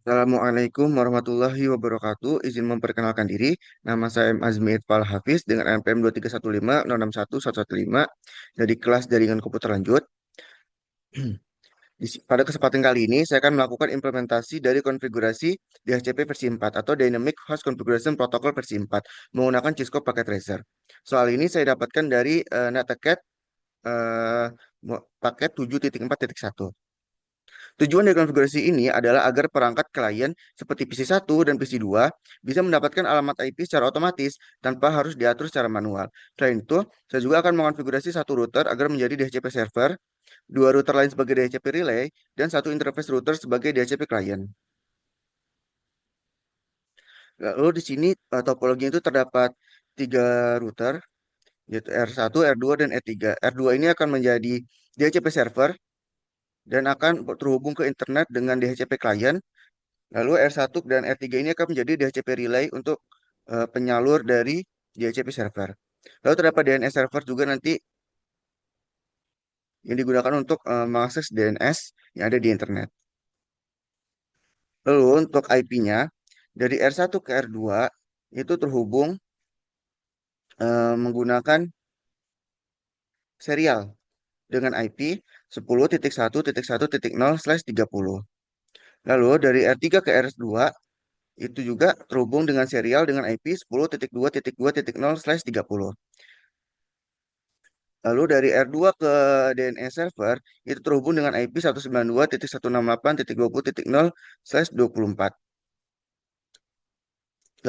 Assalamualaikum warahmatullahi wabarakatuh. Izin memperkenalkan diri. Nama saya Azmi Itfal Hafiz dengan NPM 231506115 dari kelas Jaringan Komputer Lanjut. Pada kesempatan kali ini, saya akan melakukan implementasi dari konfigurasi DHCP versi 4 atau Dynamic Host Configuration Protocol versi 4 menggunakan Cisco Packet Tracer. Soal ini saya dapatkan dari Netcat eh, paket 7.4.1. Tujuan dari konfigurasi ini adalah agar perangkat klien seperti PC1 dan PC2 bisa mendapatkan alamat IP secara otomatis tanpa harus diatur secara manual. Selain itu, saya juga akan mengonfigurasi satu router agar menjadi DHCP server, dua router lain sebagai DHCP relay, dan satu interface router sebagai DHCP client. Lalu di sini topologinya itu terdapat tiga router, yaitu R1, R2, dan R3. R2 ini akan menjadi DHCP server dan akan terhubung ke internet dengan DHCP client. Lalu R1 dan R3 ini akan menjadi DHCP relay untuk penyalur dari DHCP server. Lalu terdapat DNS server juga nanti yang digunakan untuk mengakses DNS yang ada di internet. Lalu untuk IP-nya dari R1 ke R2 itu terhubung menggunakan serial dengan IP 10.1.1.0/30. Lalu dari R3 ke R2 itu juga terhubung dengan serial dengan IP 10.2.2.0/30. Lalu dari R2 ke DNS server itu terhubung dengan IP 192.168.20.0/24.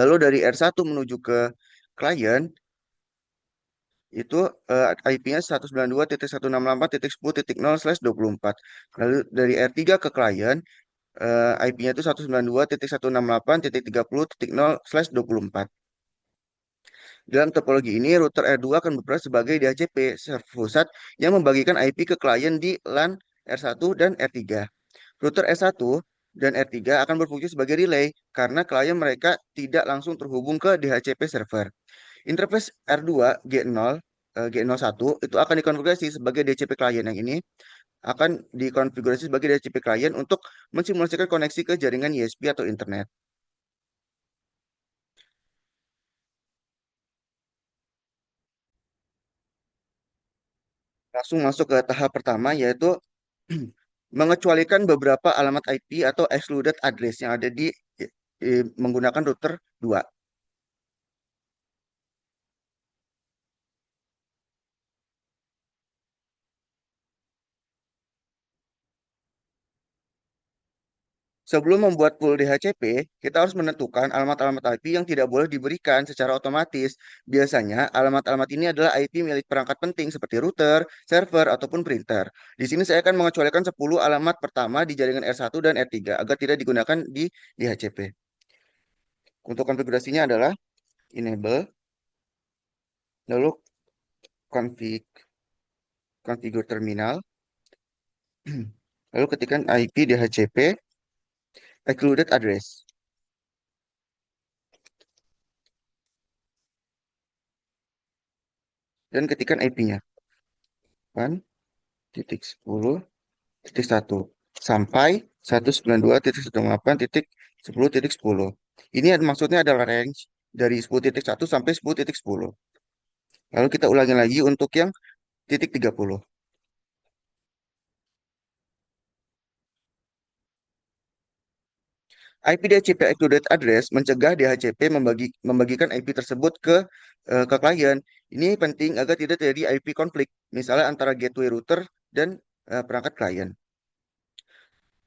Lalu dari R1 menuju ke klien itu IP-nya 192.168.10.0/24. Lalu dari R3 ke klien IP-nya itu 192.168.30.0/24. Dalam topologi ini, router R2 akan berperan sebagai DHCP server pusat yang membagikan IP ke klien di LAN R1 dan R3. Router R1 dan R3 akan berfungsi sebagai relay karena klien mereka tidak langsung terhubung ke DHCP server. Interface R2 G0 G01 itu akan dikonfigurasi sebagai DHCP klien. Yang ini akan dikonfigurasi sebagai DHCP klien untuk mensimulasikan koneksi ke jaringan ISP atau internet. Langsung masuk ke tahap pertama, yaitu mengecualikan beberapa alamat IP atau excluded address yang ada menggunakan router 2. Sebelum membuat pool DHCP, kita harus menentukan alamat-alamat IP yang tidak boleh diberikan secara otomatis. Biasanya, alamat-alamat ini adalah IP milik perangkat penting seperti router, server, ataupun printer. Di sini saya akan mengecualikan 10 alamat pertama di jaringan R1 dan R3 agar tidak digunakan di DHCP. Untuk konfigurasinya adalah enable, lalu configure terminal, lalu ketikkan IP DHCP excluded address, dan ketikkan IP-nya. 8.10.1 sampai 192.168.10.10. Ini maksudnya adalah range dari 10.1 sampai 10.10. Lalu kita ulangi lagi untuk yang titik 30. IP DHCP Excluded Address mencegah DHCP membagikan IP tersebut ke klien. Ini penting agar tidak terjadi IP konflik, misalnya antara gateway router dan perangkat klien.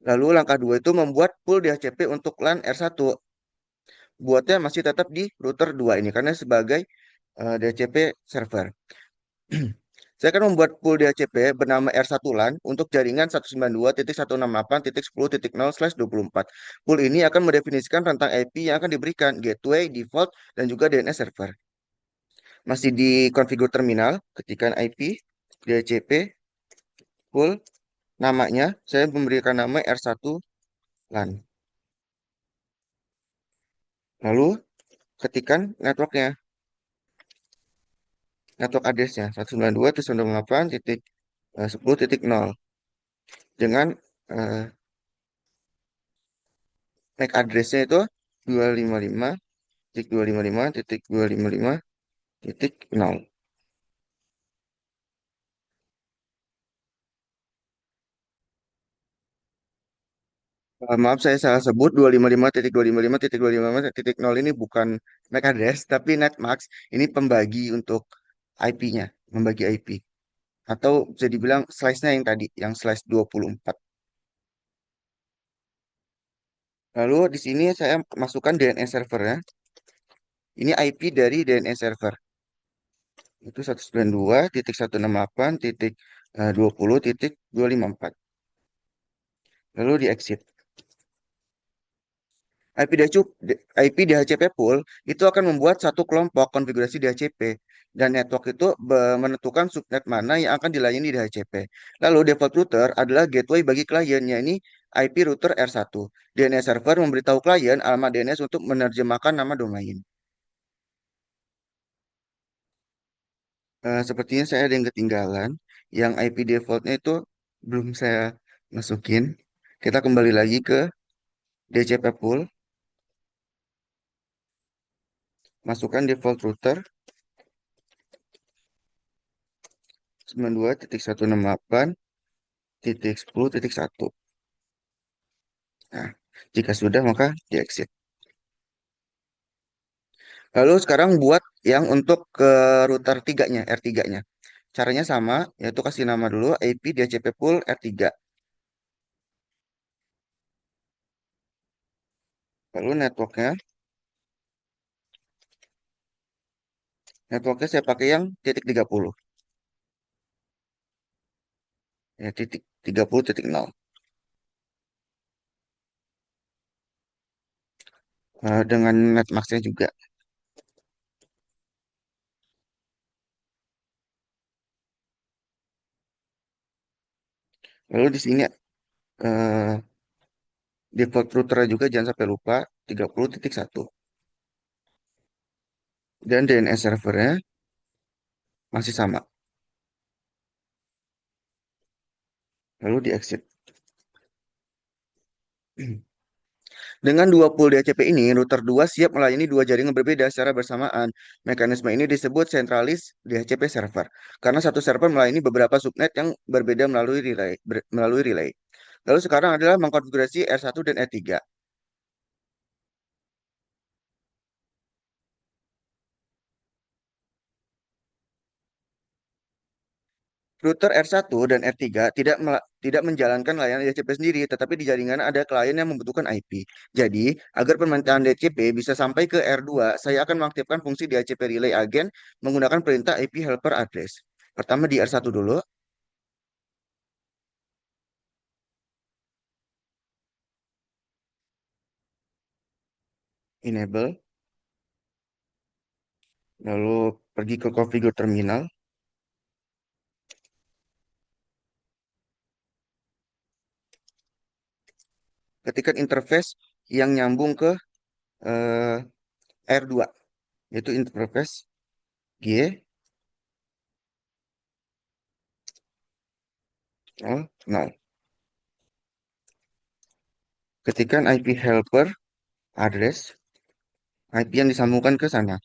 Lalu langkah 2 itu membuat pool DHCP untuk LAN R1. Buatnya masih tetap di router 2 ini karena sebagai DHCP server. Saya akan membuat pool DHCP bernama R1 LAN untuk jaringan 192.168.10.0/24. Pool ini akan mendefinisikan rentang IP yang akan diberikan, gateway, default, dan juga DNS server. Masih di konfigur terminal, ketikkan IP DHCP pool, namanya saya memberikan nama R1 LAN. Lalu ketikkan networknya, network addressnya 192.168.10.0 dengan eh, MAC address-nya itu 255 titik 255 titik 255 titik 0. Maaf saya salah sebut 255.255.255.0 ini bukan MAC address tapi netmask. Ini pembagi untuk IP-nya, membagi IP. Atau bisa dibilang slice-nya yang tadi, yang slice 24. Lalu di sini saya masukkan DNS server ya. Ini IP dari DNS server. Itu 192.168.20.254. Lalu di exit. IP IP DHCP pool itu akan membuat satu kelompok konfigurasi DHCP dan network itu menentukan subnet mana yang akan dilayani DHCP. Lalu default router adalah gateway bagi klien, ini IP router R1. DNS server memberitahu klien alamat DNS untuk menerjemahkan nama domain. Sepertinya saya ada yang ketinggalan. Yang IP defaultnya itu belum saya masukin. Kita kembali lagi ke DHCP pool, masukkan default router 92.168.10.1. Nah, jika sudah maka di exit. Lalu sekarang buat yang untuk ke router 3-nya, R3-nya. Caranya sama, yaitu kasih nama dulu IP DHCP pool R3. Lalu networknya saya pakai yang titik 30. Ya, titik 30.0. Dengan netmasknya juga. Lalu di sini eh, default routernya juga jangan sampai lupa 30.1. Dan DNS servernya masih sama. Lalu di exit. Dengan dua pool DHCP ini, router 2 siap melayani dua jaringan berbeda secara bersamaan. Mekanisme ini disebut sentralis DHCP server, karena satu server melayani beberapa subnet yang berbeda melalui relay. Lalu sekarang adalah mengkonfigurasi R1 dan R3. Router R1 dan R3 tidak menjalankan layanan DHCP sendiri, tetapi di jaringan ada klien yang membutuhkan IP. Jadi, agar permintaan DHCP bisa sampai ke R2, saya akan mengaktifkan fungsi DHCP Relay Agent menggunakan perintah IP Helper Address. Pertama di R1 dulu, enable, lalu pergi ke configure terminal, ketikkan interface yang nyambung ke eh, R2, yaitu interface G, oh, 0. Ketikkan IP helper address, IP yang disambungkan ke sana,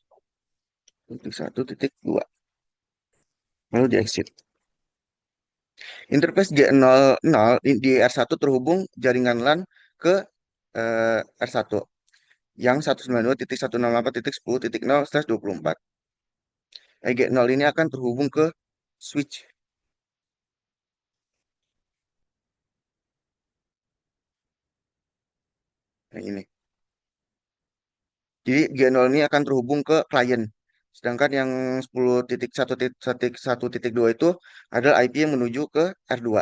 titik 1.2, lalu di exit. Interface G00 di R1 terhubung jaringan LAN ke R1 yang 192.168.10.0/24. G0 ini akan terhubung ke switch. Yang ini. Jadi G0 ini akan terhubung ke klien. Sedangkan yang 10.1.1.2 itu adalah IP yang menuju ke R2.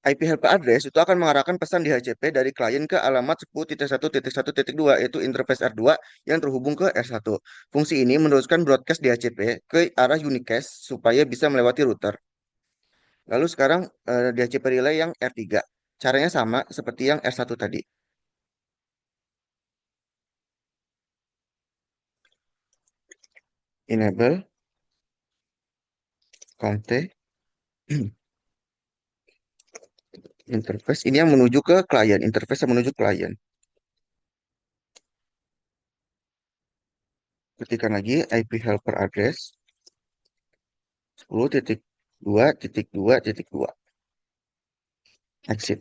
IP helper address itu akan mengarahkan pesan di HCP dari klien ke alamat 10.1.1.2, yaitu interface R2 yang terhubung ke R1. Fungsi ini meneruskan broadcast di HCP ke arah unicast supaya bisa melewati router. Lalu sekarang di HCP relay yang R3. Caranya sama seperti yang R1 tadi. Enable, conte, Interface ini yang menuju ke klien, interface yang menuju klien. Ketikkan lagi IP helper address 10.2.2.2. Exit.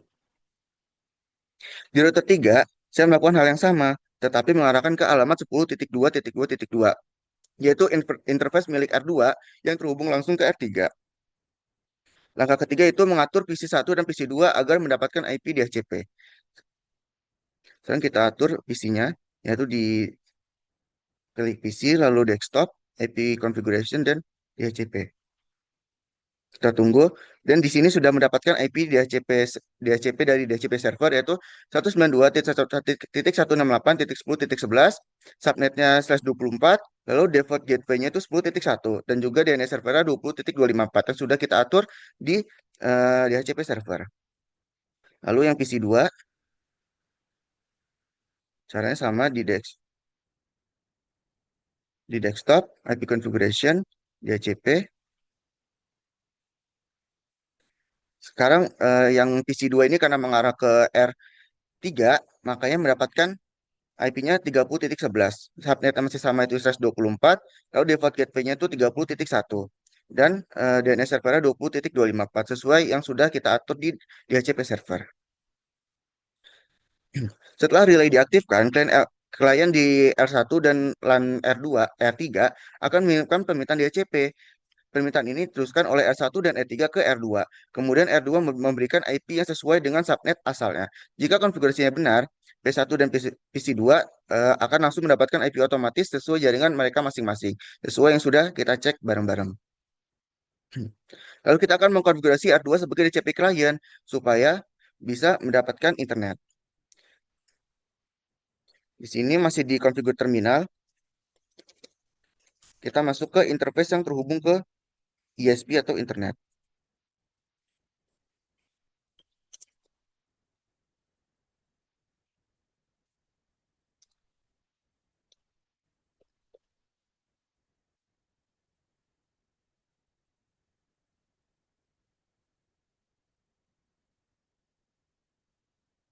Di router 3, saya melakukan hal yang sama, tetapi mengarahkan ke alamat 10.2.2.2, yaitu interface milik R2 yang terhubung langsung ke R3. Langkah ketiga itu mengatur PC1 dan PC2 agar mendapatkan IP DHCP. Sekarang kita atur PC-nya, yaitu di klik PC, lalu desktop, IP configuration, dan DHCP. Kita tunggu, dan di sini sudah mendapatkan IP DHCP dari DHCP server, yaitu 192.168.10.11, subnetnya /24, lalu default gateway-nya itu 10.1, dan juga DNS servernya 20.254 yang sudah kita atur di DHCP server. Lalu yang PC2, caranya sama di desktop, IP configuration, DHCP. Sekarang yang PC2 ini karena mengarah ke R3, makanya mendapatkan IP-nya 30.11. Subnet masih sama itu 124, lalu default gateway-nya itu 30.1. Dan DNS servernya 20.254 sesuai yang sudah kita atur di DHCP server. Setelah relay diaktifkan, klien di R1 dan LAN R2, R3 akan mengirimkan permintaan DHCP. Permintaan ini diteruskan oleh R1 dan R3 ke R2. Kemudian R2 memberikan IP yang sesuai dengan subnet asalnya. Jika konfigurasinya benar, P1 dan PC2 akan langsung mendapatkan IP otomatis sesuai jaringan mereka masing-masing, sesuai yang sudah kita cek bareng-bareng. Lalu kita akan mengkonfigurasi R2 sebagai DCP klien supaya bisa mendapatkan internet. Di sini masih di konfigur terminal, kita masuk ke interface yang terhubung ke ISP atau internet.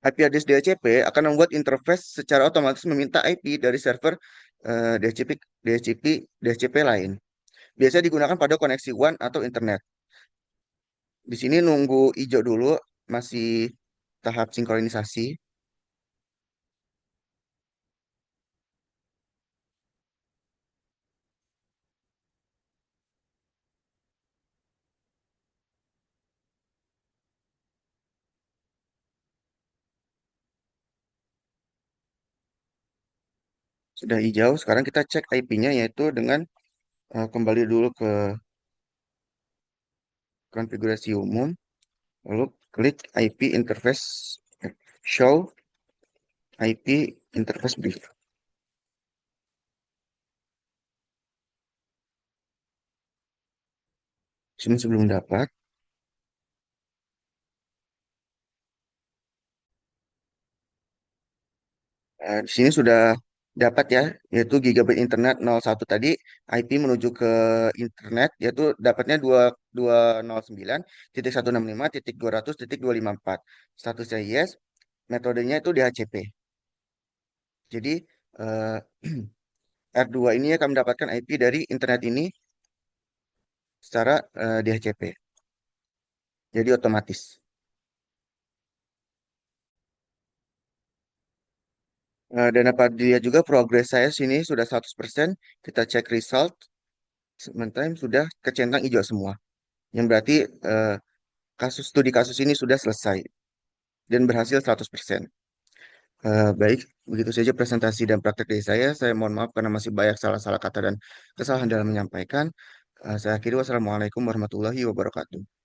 IP address DHCP akan membuat interface secara otomatis meminta IP dari server DHCP, DHCP lain. Biasanya digunakan pada koneksi WAN atau internet. Di sini nunggu hijau dulu, masih tahap sinkronisasi. Sudah hijau, sekarang kita cek IP-nya yaitu dengan kembali dulu ke konfigurasi umum, lalu klik IP interface show IP interface brief. Sini sebelum dapat. Di sini sudah dapat ya, yaitu gigabit internet 01 tadi, IP menuju ke internet, yaitu dapatnya 209.165.200.254. Statusnya yes, metodenya itu DHCP. Jadi eh, R2 ini akan mendapatkan IP dari internet ini secara DHCP. Jadi otomatis. Dan dapat dilihat juga progres saya sini sudah 100%. Kita cek result, sementara sudah kecentang hijau semua. Yang berarti eh, studi kasus ini sudah selesai dan berhasil 100%. Baik, begitu saja presentasi dan praktek dari saya. Saya mohon maaf karena masih banyak salah-salah kata dan kesalahan dalam menyampaikan. Saya akhiri wassalamualaikum warahmatullahi wabarakatuh.